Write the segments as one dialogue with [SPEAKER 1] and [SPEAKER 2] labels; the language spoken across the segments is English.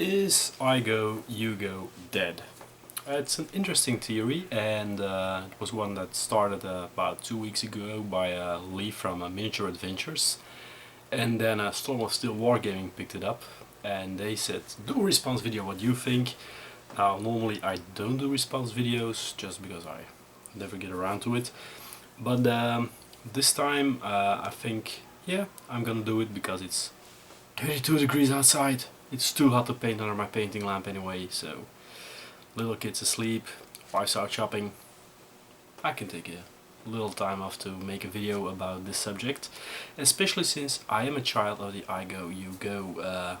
[SPEAKER 1] Is IGOUGO dead? It's an interesting theory, and it was one that started about 2 weeks ago by Lee from Miniature Adventures, and then Storm of Steel Wargaming picked it up, and they said, do a response video, what you think. Now, normally I don't do response videos, just because I never get around to it, but this time I think, yeah, I'm gonna do it because it's 32 degrees outside. It's too hot to paint under my painting lamp anyway, so little kids asleep, wife's out shopping. I can take a little time off to make a video about this subject, especially since I am a child of the IGOUGO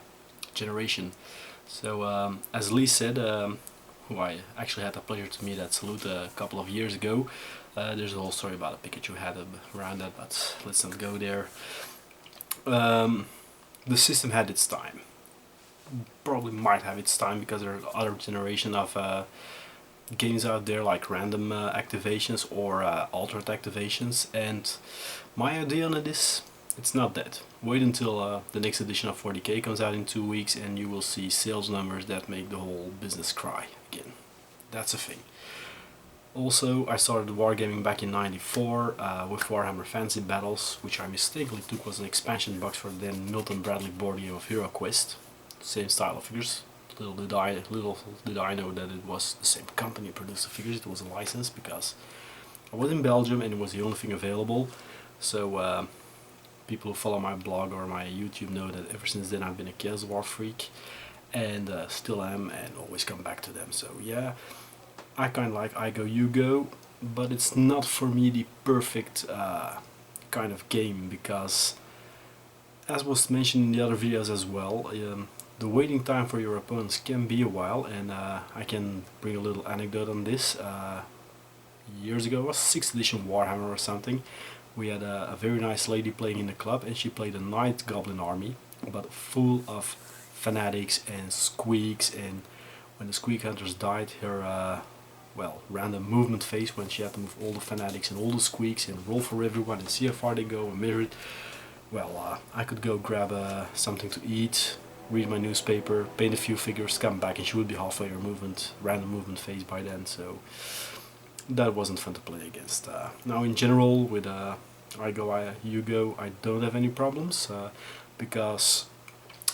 [SPEAKER 1] generation. So as Lee said, who I actually had the pleasure to meet at Salute a couple of years ago, there's a whole story about a Pikachu head around that, but let's not go there. The system had its time. Probably might have its time because there are other generation of games out there, like random activations or altered activations, and my idea on it is it's not dead. Wait until the next edition of 40k comes out in 2 weeks and you will see sales numbers that make the whole business cry again. That's a thing. Also, I started wargaming back in '94 with Warhammer Fantasy Battles, which I mistakenly took was an expansion box for the then Milton Bradley board game of Hero Quest. Same style of figures. Little did I know that it was the same company that produced the figures. It was a license because I was in Belgium and it was the only thing available. So people who follow my blog or my YouTube know that ever since then I've been a Chaos War freak, and still am, and always come back to them. So yeah, I kind of like IGOUGO, but it's not for me the perfect kind of game because, as was mentioned in the other videos as well, the waiting time for your opponents can be a while, and I can bring a little anecdote on this. Years ago, it was 6th edition Warhammer or something, we had a very nice lady playing in the club, and she played a Night Goblin army, but full of fanatics and squeaks, and when the squeak hunters died, her random movement phase, when she had to move all the fanatics and all the squeaks and roll for everyone and see how far they go and measure it. Well, I could go grab something to eat, read my newspaper, paint a few figures, come back, and she would be halfway her random movement phase by then, so that wasn't fun to play against. Now in general with IGOUGO I don't have any problems, because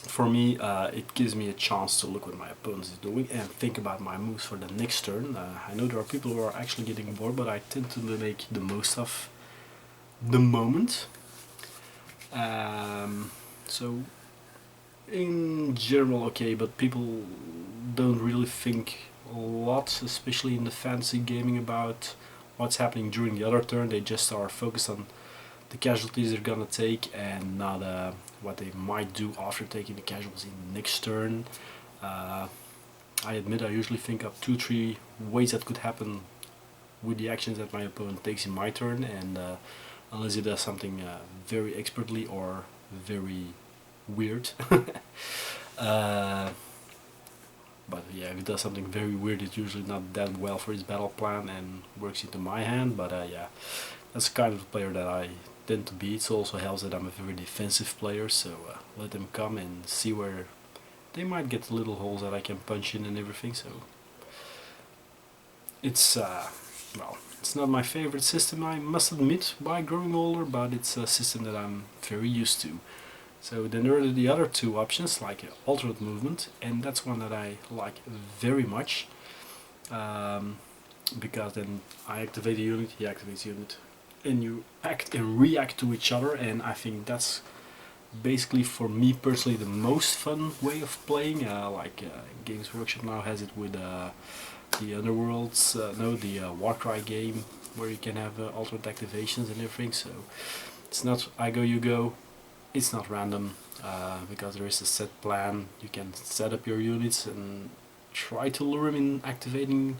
[SPEAKER 1] for me it gives me a chance to look what my opponent is doing and think about my moves for the next turn. I know there are people who are actually getting bored, but I tend to make the most of the moment. So in general okay, but people don't really think a lot, especially in the fantasy gaming, about what's happening during the other turn. They just are focused on the casualties they're gonna take and not what they might do after taking the casualties in the next turn. I admit I usually think of 2-3 ways that could happen with the actions that my opponent takes in my turn, and unless he does something very expertly or very weird. But yeah, if he does something very weird, it's usually not that well for his battle plan and works into my hand. But yeah, that's the kind of player that I tend to be. It also helps that I'm a very defensive player, so let them come and see where they might get little holes that I can punch in and everything. So it's well, it's not my favorite system, I must admit, by growing older, but it's a system that I'm very used to. So then there are the other two options, like alternate movement, and that's one that I like very much, because then I activate a unit, he activates a unit, and you act and react to each other, and I think that's basically for me personally the most fun way of playing. Games Workshop now has it with the Underworlds, the Warcry game, where you can have alternate activations and everything. So it's not IGOUGO. It's not random, because there is a set plan. You can set up your units and try to lure him in activating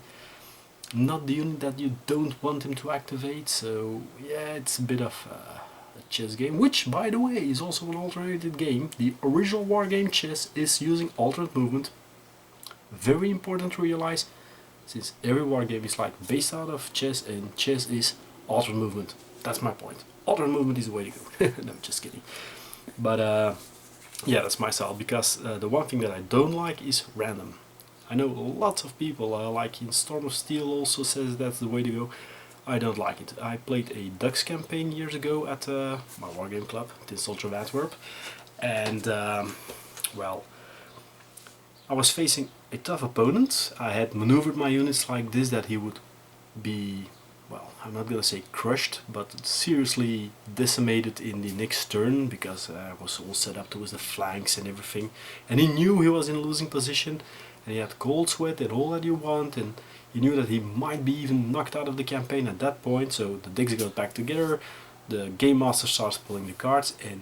[SPEAKER 1] not the unit that you don't want him to activate. So yeah, it's a bit of a chess game, which by the way is also an alternated game. The original wargame chess is using alternate movement. Very important to realize, since every wargame is like based out of chess, and chess is alternate movement. That's my point. Alternate movement is the way to go. No, just kidding. But Yeah, that's my style, because the one thing that I don't like is random. I know lots of people, like in Storm of Steel also says that's the way to go. I don't like it. I played a Dux campaign years ago at my wargame club, Tin Soldier of Antwerp, and well, I was facing a tough opponent. I had maneuvered my units like this that he would be, well, I'm not gonna say crushed, but seriously decimated in the next turn, because I was all set up towards the flanks and everything. And he knew he was in a losing position, and he had cold sweat and all that you want, and he knew that he might be even knocked out of the campaign at that point. So the decks got back together, the game master starts pulling the cards, and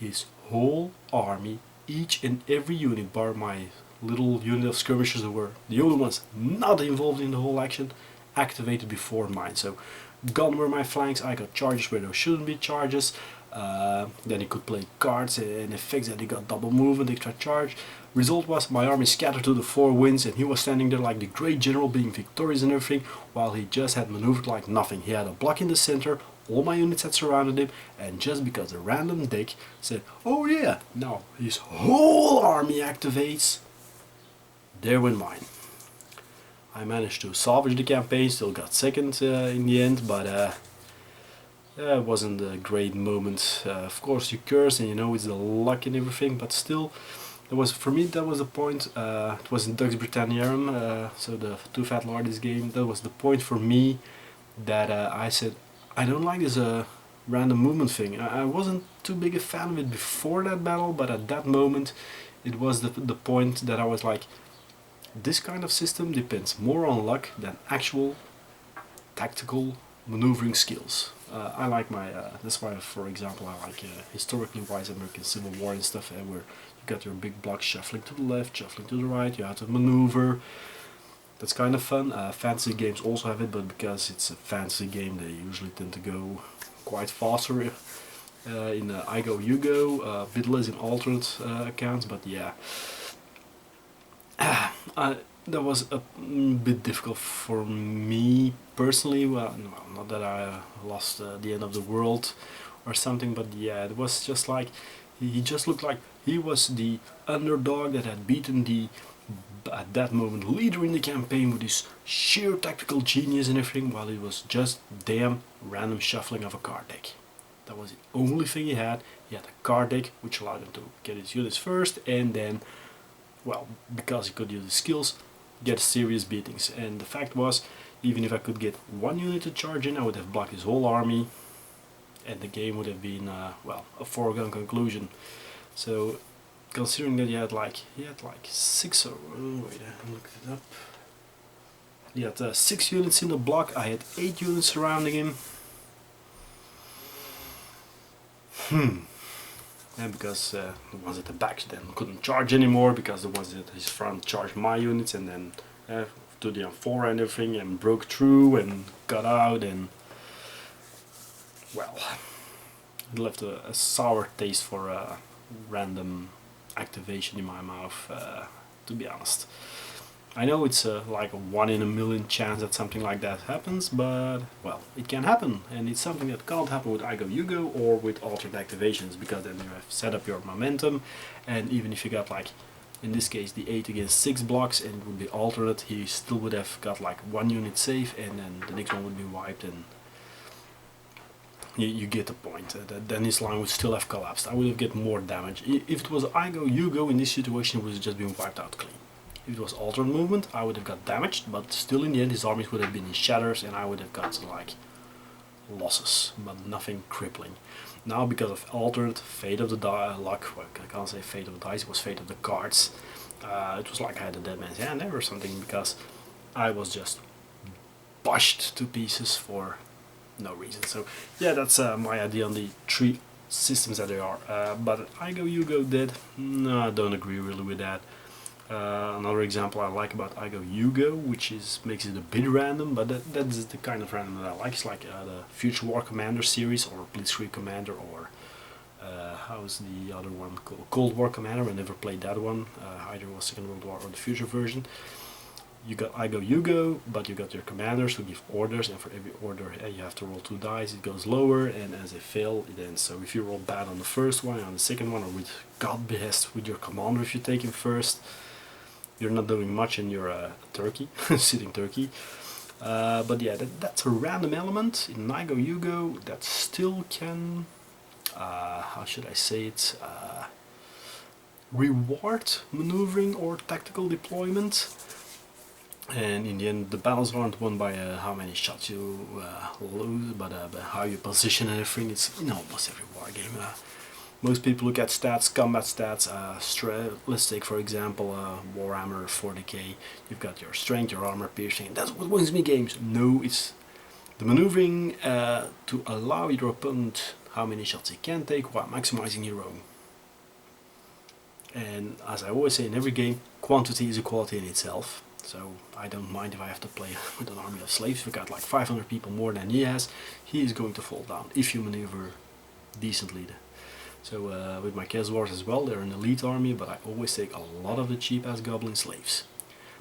[SPEAKER 1] his whole army, each and every unit bar my little unit of skirmishers who were the only ones not involved in the whole action, activated before mine. So gone were my flanks, I got charges where there shouldn't be charges. Then he could play cards and effects that he got double movement, extra charge. Result was my army scattered to the four winds, and he was standing there like the great general, being victorious and everything, while he just had maneuvered like nothing. He had a block in the center, all my units had surrounded him, and just because a random deck said, oh yeah, now his whole army activates, there went mine. I managed to salvage the campaign, still got second in the end, but it wasn't a great moment. Of course you curse and you know it's the luck and everything, but still, it was, for me that was the point. It was in Dux Britanniarum, so the Two Fat Lords game. That was the point for me that I said, I don't like this random movement thing. I wasn't too big a fan of it before that battle, but at that moment it was the point that I was like, this kind of system depends more on luck than actual tactical maneuvering skills. I like my, that's why, for example, I like historically wise American Civil War and stuff, where you got your big blocks shuffling to the left, shuffling to the right, you have to maneuver. That's kind of fun. Fantasy games also have it, but because it's a fantasy game, they usually tend to go quite faster. In IGOUGO, a bit less in alternate accounts, but yeah. That was a bit difficult for me personally. Well, no, not that I lost the end of the world or something, but yeah, it was just like he just looked like he was the underdog that had beaten the, at that moment, leader in the campaign with his sheer tactical genius and everything, while it was just damn random shuffling of a card deck. That was the only thing he had. He had a card deck which allowed him to get his units first, and then, well, because he could use his skills, get serious beatings. And the fact was, even if I could get one unit to charge in, I would have blocked his whole army, and the game would have been, well, a foregone conclusion. So, considering that he had like 6, or wait, I looked it up. He had 6 units in the block. I had 8 units surrounding him. And because the ones at the back then couldn't charge anymore, because the ones at his front charged my units, and then to the M4 and everything, and broke through and got out, and well, it left a sour taste for random activation in my mouth, to be honest. I know it's like a 1 in a million chance that something like that happens, but well, it can happen, and it's something that can't happen with IGOUGO or with altered activations, because then you have set up your momentum, and even if you got like, in this case, the 8 against 6 blocks, and it would be alternate, he still would have got like 1 unit safe, and then the next one would be wiped, and you get the point. Then his line would still have collapsed. I would have get more damage. If it was IGOUGO in this situation, it would have just been wiped out clean. If it was alternate movement, I would have got damaged, but still in the end his armies would have been in shatters, and I would have got like losses, but nothing crippling. Now, because of alternate, fate of the luck, well, I can't say fate of the dice, it was fate of the cards. It was like I had a dead man's hand there or something, because I was just bashed to pieces for no reason. So yeah, that's my idea on the 3 systems that there are. But IGOUGO did, no, I don't agree really with that. Another example I like about IGOUGO, which makes it a bit random, but that's the kind of random that I like. It's like the Future War Commander series, or Blitzkrieg Commander, or how's the other one called? Cold War Commander. I never played that one. Either was Second World War or the Future version. you got IGOUGO, but you got your commanders who give orders, and for every order you have to roll 2 dice. It goes lower, and as they fail, it ends. So if you roll bad on the first one, on the second one, or with God behest with your commander, if you take him first, you're not doing much in your turkey, sitting turkey. But yeah, that's a random element in IGOUGO that still can, how should I say it, reward maneuvering or tactical deployment. And in the end, the battles aren't won by how many shots you lose, but by how you position and everything. It's in almost every war game. Most people look at stats, combat stats. Let's take for example Warhammer 40k. You've got your strength, your armor, piercing. That's what wins me games. No, it's the maneuvering to allow your opponent how many shots he can take while maximizing your own. And as I always say in every game, quantity is a quality in itself. So I don't mind if I have to play with an army of slaves. If we got like 500 people more than he has, he is going to fall down if you maneuver decently. So with my Chaos Wars as well, they're an elite army, but I always take a lot of the cheap ass goblin slaves.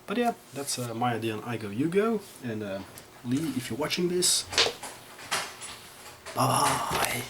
[SPEAKER 1] But yeah, that's my idea on IGOUGO. And Lee, if you're watching this, bye bye.